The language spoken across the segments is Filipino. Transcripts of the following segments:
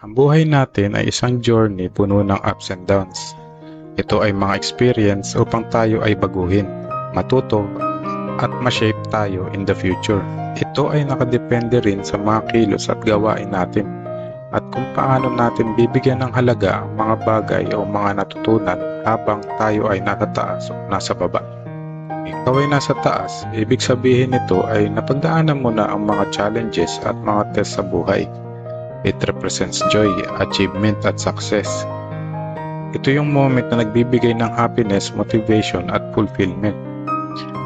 Ang buhay natin ay isang journey puno ng ups and downs. Ito ay mga experience upang tayo ay baguhin, matuto, at ma-shape tayo in the future. Ito ay nakadepende rin sa mga kilos at gawain natin at kung paano natin bibigyan ng halaga ang mga bagay o mga natutunan habang tayo ay nasa taas o nasa baba. Ikaw ay nasa taas, ibig sabihin nito ay napagdaanan mo na ang mga challenges at mga test sa buhay. It represents joy, achievement at success. Ito yung moment na nagbibigay ng happiness, motivation at fulfillment.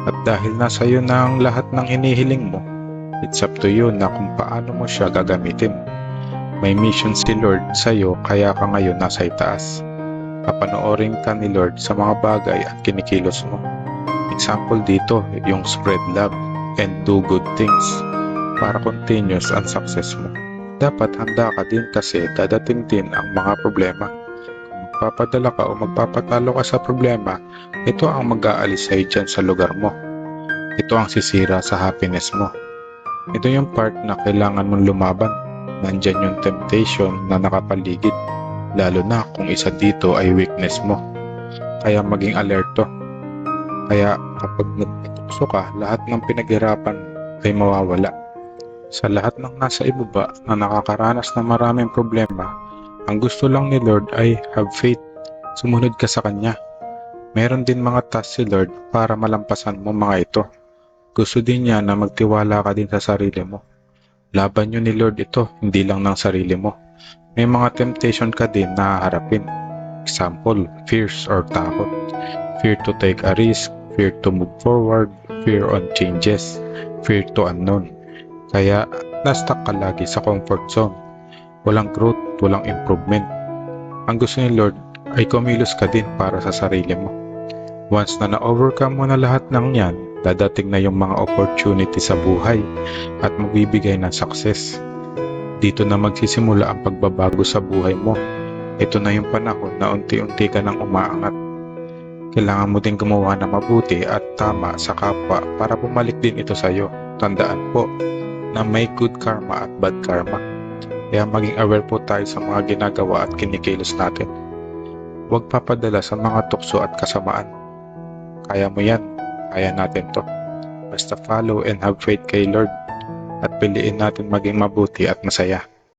At dahil nasa iyo na ang lahat ng hinihiling mo, it's up to you na kung paano mo siya gagamitin. May mission si Lord sa iyo kaya ka ngayon nasa itaas. Papanoorin ka ni Lord sa mga bagay at kinikilos mo. Example dito, yung spread love and do good things para continuous ang success mo. Dapat handa ka din kasi dadating din ang mga problema. Kung magpapadala ka o magpapatalo ka sa problema, ito ang mag-aalis sa'yo dyan sa lugar mo. Ito ang sisira sa happiness mo. Ito yung part na kailangan mong lumaban. Nandyan yung temptation na nakapaligid, lalo na kung isa dito ay weakness mo. Kaya maging alerto. Kaya kapag nagpatukso ka, lahat ng pinaghirapan ay mawawala. Sa lahat ng nasa ibaba na nakakaranas ng maraming problema, ang gusto lang ni Lord ay have faith. Sumunod ka sa Kanya. Meron din mga task si Lord para malampasan mo mga ito. Gusto din niya na magtiwala ka din sa sarili mo. Laban nyo ni Lord ito, hindi lang ng sarili mo. May mga temptation ka din na haharapin. Example, fears or takot. Fear to take a risk, fear to move forward, fear on changes, fear to unknown. Kaya na-stuck ka lagi sa comfort zone. Walang growth, walang improvement. Ang gusto ni Lord ay kumilos ka din para sa sarili mo. Once na na-overcome mo na lahat ng yan, dadating na yung mga opportunity sa buhay at magbibigay ng success. Dito na magsisimula ang pagbabago sa buhay mo. Ito na yung panahon na unti-unti ka nang umaangat. Kailangan mo din gumawa na mabuti at tama sa kapwa para bumalik din ito sa iyo. Tandaan po na may good karma at bad karma. Kaya maging aware po tayo sa mga ginagawa at kinikilos natin. Huwag papadala sa mga tukso at kasamaan. Kaya mo yan. Kaya natin to. Basta follow and have faith kay Lord at piliin natin maging mabuti at masaya.